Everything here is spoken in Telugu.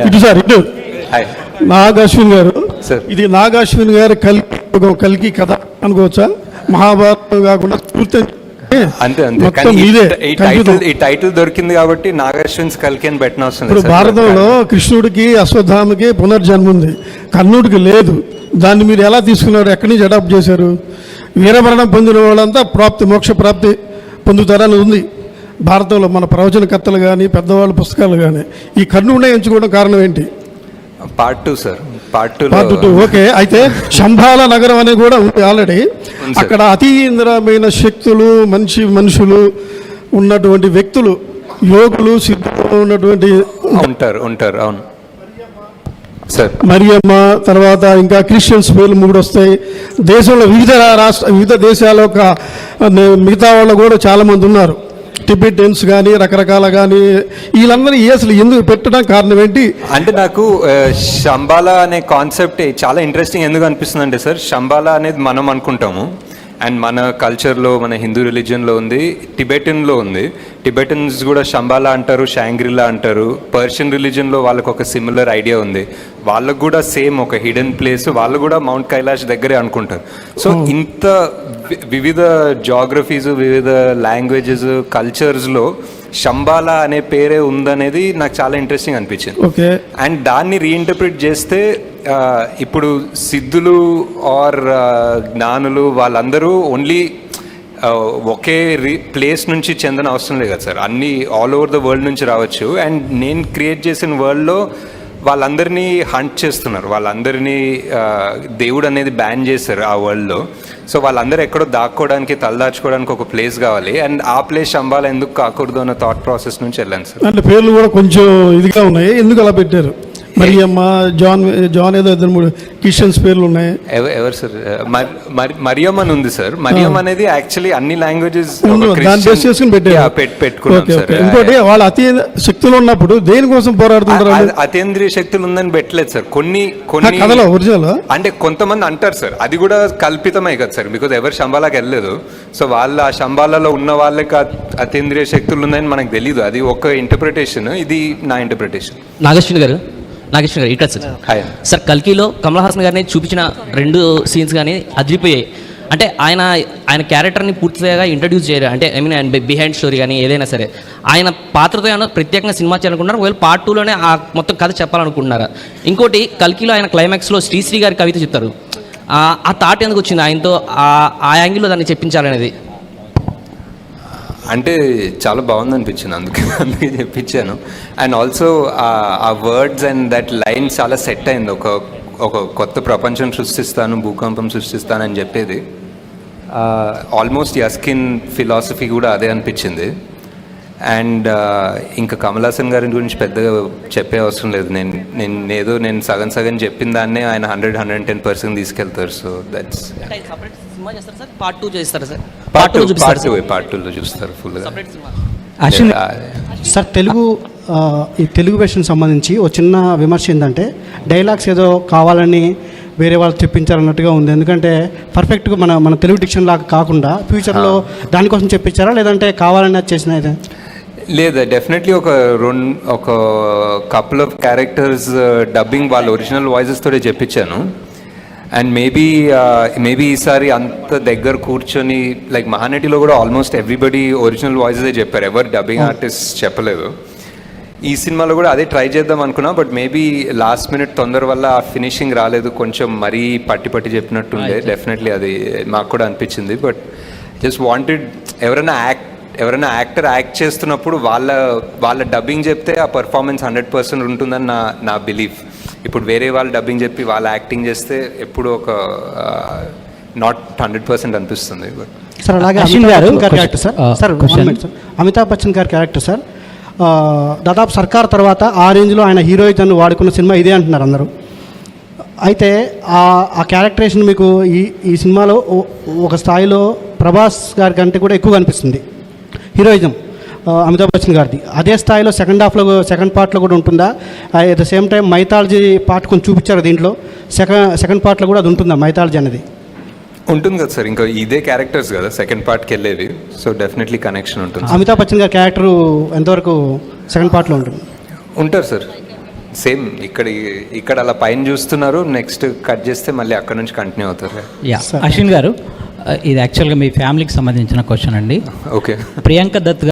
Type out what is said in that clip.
ఇటు సార్ ఇటు హాయ్ నాగ్ అశ్విన్ గారు సార్. ఇది నాగ్ అశ్విన్ గారు కల్కి కథ అనుకోవచ్చా? మహాభారతం కాకుండా పూర్తి అంతే అంతే మొత్తం కానీ మీదే ఈ టైటిల్ దొరికింది కాబట్టి నాగార్జున్స్ కల్కి అని పెట్టిన అవసరం ఇప్పుడు లేదు సార్. భారతంలో కృష్ణుడికి అశ్వత్థామకి పునర్జన్మ ఉంది, కర్ణుడికి లేదు. దాన్ని మీరు ఎలా తీసుకున్నారు? ఎక్కడి నుంచి అడాప్ట్ చేశారు? వీరమరణం పొందిన వాళ్ళంతా మోక్ష ప్రాప్తి పొందుతారని ఉంది భారతంలో. మన ప్రవచనకర్తలు కానీ పెద్దవాళ్ళ పుస్తకాలు కానీ ఈ కర్ణుడినే ఎంచుకోవడం కారణం ఏంటి? Part 2 sir. Part 2 okay. అయితే శంబాల నగరం అనేది కూడా ఉంది ఆల్రెడీ. అక్కడ అతీంద్రమైన శక్తులు మనుషులు ఉన్నటువంటి వ్యక్తులు, యోగులు, సిద్ధులు ఉన్నటువంటి ఉంటారు అవును సార్. మరియమ్మ, తర్వాత ఇంకా క్రిస్టియన్స్ పేర్లు 3 వస్తాయి. దేశంలో వివిధ దేశాల యొక్క మిగతా వాళ్ళు కూడా చాలామంది ఉన్నారు. టిబెటియన్స్ కానీ రకరకాల కానీ వీళ్ళందరూ అసలు ఎందుకు పెట్టడం కారణం ఏంటి? అంటే నాకు శంబాలా అనే కాన్సెప్ట్ చాలా ఇంట్రెస్టింగ్ ఎందుకు అనిపిస్తుంది అంటే సార్, శంబాలా అనేది మనం అనుకుంటాము అండ్ మన కల్చర్లో, మన హిందూ రిలీజియన్లో ఉంది, టిబెటన్లో ఉంది. టిబెటన్స్ కూడా శంబాలా అంటారు, షాంగ్రిలా అంటారు. పర్షియన్ రిలీజియన్లో వాళ్ళకు ఒక సిమిలర్ ఐడియా ఉంది. వాళ్ళకు కూడా సేమ్ ఒక హిడెన్ ప్లేస్, వాళ్ళు కూడా మౌంట్ కైలాష్ దగ్గరే అనుకుంటారు. సో ఇంత వివిధ జాగ్రఫీస్, వివిధ లాంగ్వేజెస్, కల్చర్స్లో శంబాలా అనే పేరే ఉందనేది నాకు చాలా ఇంట్రెస్టింగ్ అనిపించింది. ఓకే. అండ్ దాన్ని రీఇంటర్ప్రిట్ చేస్తే ఇప్పుడు సిద్ధులు ఆర్ జ్ఞానులు వాళ్ళందరూ ఓన్లీ ఒకే ప్లేస్ నుంచి చెందిన అవసరం లేదు కదా సార్. అన్నీ ఆల్ ఓవర్ ద వరల్డ్ నుంచి రావచ్చు. అండ్ నేను క్రియేట్ చేసిన వరల్డ్లో వాళ్ళందరినీ హంట్ చేస్తున్నారు, వాళ్ళందరినీ దేవుడు అనేది బ్యాన్ చేశారు ఆ వరల్డ్లో. సో వాళ్ళందరూ ఎక్కడో దాక్కోవడానికి, తలదాచుకోవడానికి ఒక ప్లేస్ కావాలి. అండ్ ఆ ప్లేస్ శంబాలా ఎందుకు కాకూడదు అన్న థాట్ ప్రాసెస్ నుంచి వెళ్ళాను సార్. అంటే పేర్లు కూడా కొంచెం ఇదిగా ఉన్నాయి, ఎందుకు అలా పెట్టారు? మరియమ్మ, జాన్ ఏదో 2-3 క్రిస్టియన్స్ పేర్లు ఉన్నాయి. ఎవరు సార్? మరియం అని ఉంది సార్. మరియం అనేది యాక్చువల్లీ అన్ని లాంగ్వేజెస్ దాన్ని బేస్ చేసుకుని పెట్టుకున్నాం సార్. ఇంకోటి వాళ్ళు అతి శక్తులు ఉన్నప్పుడు దేనికోసం పోరాడుతుంటారు? అతీంద్రియ శక్తులు ఉందని పెట్టలేదు సార్. కొన్ని కథలో ఒరిజినల్ అంటే కొంతమంది అంటారు సార్, అది కూడా కల్పితమే కదా సార్, బికాజ్ ఎవరు శంబాలాకి వెళ్ళలేదు. సో వాళ్ళు ఆ శంబాలలో ఉన్న వాళ్ళకి అతీంద్రియ శక్తులు ఉన్నాయని మనకు తెలియదు. అది ఒక ఇంటర్ప్రిటేషన్, ఇది నా ఇంటర్ప్రిటేషన్. నాగేశ్వర్ గారు ఇక్కడ సార్ కల్కిలో కమల్ హాసన్ గారిని చూపించిన 2 సీన్స్ కానీ అదిరిపోయాయి. అంటే ఆయన క్యారెక్టర్ని పూర్తిగా ఇంట్రడ్యూస్ చేయరు. అంటే ఆయన బిహైండ్ స్టోరీ కానీ ఏదైనా సరే ఆయన పాత్రతో ఏమైనా ప్రత్యేకంగా సినిమా చేయాలనుకుంటున్నారు, ఒకవేళ పార్ట్ 2లోనే ఆ మొత్తం కథ చెప్పాలనుకుంటున్నారా? ఇంకోటి కల్కిలో ఆయన క్లైమాక్స్లో శ్రీశ్రీ గారి కవిత చెప్తారు. ఆ థాట్ ఎందుకు వచ్చింది ఆయనతో ఆ యాంగిల్లో దాన్ని చెప్పించాలనేది? అంటే చాలా బాగుంది అనిపించింది, అందుకే చెప్పించాను. అండ్ ఆల్సో ఆ వర్డ్స్ అండ్ దట్ లైన్ చాలా సెట్ అయింది. ఒక కొత్త ప్రపంచం సృష్టిస్తాను, భూకంపం సృష్టిస్తాను అని చెప్పేది ఆల్మోస్ట్ యస్కిన్ ఫిలాసఫీ కూడా అదే అనిపించింది. అండ్ ఇంకా కమల్ హాసన్ గారి గురించి పెద్దగా చెప్పే అవసరం లేదు. నేను సగం చెప్పిన దాన్నే ఆయన 100-110% తీసుకెళ్తారు. సో దట్స్ పార్ట్ 2 చేస్తారు సార్. పార్ట్ 2లో చూస్తారు ఫుల్గా. సార్ ఈ తెలుగు వెర్షన్ సంబంధించి ఒక చిన్న విమర్శ ఏంటంటే డైలాగ్స్ ఏదో కావాలని వేరే వాళ్ళు చెప్పించారన్నట్టుగా ఉంది. ఎందుకంటే పర్ఫెక్ట్గా మన తెలుగు డిక్షన్ లాగా కాకుండా ఫ్యూచర్లో దానికోసం చెప్పించారా, లేదంటే కావాలని అది చేసిన? లేదా డెఫినెట్లీ ఒక కపుల్ ఆఫ్ క్యారెక్టర్స్ డబ్బింగ్ వాళ్ళ ఒరిజినల్ వాయిసెస్ తోటే చెప్పించాను. అండ్ మేబీ ఈసారి అంత దగ్గర కూర్చొని లైక్ మహానటిలో కూడా ఆల్మోస్ట్ ఎవ్రీబడి ఒరిజినల్ వాయిసెసే చెప్పారు, ఎవరు డబ్బింగ్ ఆర్టిస్ట్ చెప్పలేదు. ఈ సినిమాలో కూడా అదే ట్రై చేద్దాం అనుకున్నా, బట్ మేబీ లాస్ట్ మినిట్ తొందర వల్ల ఆ ఫినిషింగ్ రాలేదు, కొంచెం మరీ పట్టి చెప్పినట్టుండే. డెఫినెట్లీ అది మాకు కూడా అనిపించింది. బట్ జస్ట్ వాంటెడ్ ఎవరైనా యాక్టర్ యాక్ట్ చేస్తున్నప్పుడు వాళ్ళ డబ్బింగ్ చెప్తే ఆ పర్ఫార్మెన్స్ 100% ఉంటుందని నా బిలీఫ్. ఇప్పుడు వేరే వాళ్ళు డబ్బింగ్ చెప్పి వాళ్ళ యాక్టింగ్ చేస్తే ఎప్పుడు ఒక నాట్ 100% అనిపిస్తుంది. సార్ అలాగే అమితాబ్ బచ్చన్ గారి క్యారెక్టర్ సార్ దాదాపు సర్కార్ తర్వాత ఆ రేంజ్లో ఆయన హీరోయిజన్ వాడుకున్న సినిమా ఇదే అంటున్నారు అందరూ. అయితే ఆ క్యారెక్టరేషన్ మీకు ఈ సినిమాలో ఒక స్థాయిలో ప్రభాస్ గారి కంటే కూడా ఎక్కువ అనిపిస్తుంది హీరోయిజం అమితాబ్ బచ్చన్ గారిది. అదే స్థాయిలో సెకండ్ పార్ట్లో కూడా ఉంటుందా? At the same time mythology part కొంచెం చూపించారు దీంట్లో, సెకండ్ పార్ట్లో కూడా అది ఉంటుందా మైథాలజీ అనేది? ఉంటుంది కదా సార్, ఇంకా ఇదే క్యారెక్టర్స్ కదా సెకండ్ పార్ట్కి వెళ్ళేవి. సో డెఫినెట్లీ కనెక్షన్ ఉంటుంది. అమితాబ్ బచ్చన్ గారి క్యారెక్టర్ ఎంతవరకు సెకండ్ పార్ట్లో ఉంటుంది? ఉంటారు సార్. సేమ్ ఇక్కడ అలా పైన చూస్తున్నారు, నెక్స్ట్ కట్ చేస్తే మళ్ళీ అక్కడ నుంచి కంటిన్యూ అవుతారు. యా అశ్విన్ గారు, ఇది యాక్చువల్గా మీ ఫ్యామిలీకి సంబంధించిన క్వశ్చన్ అండి. ఓకే. ప్రియాంక దత్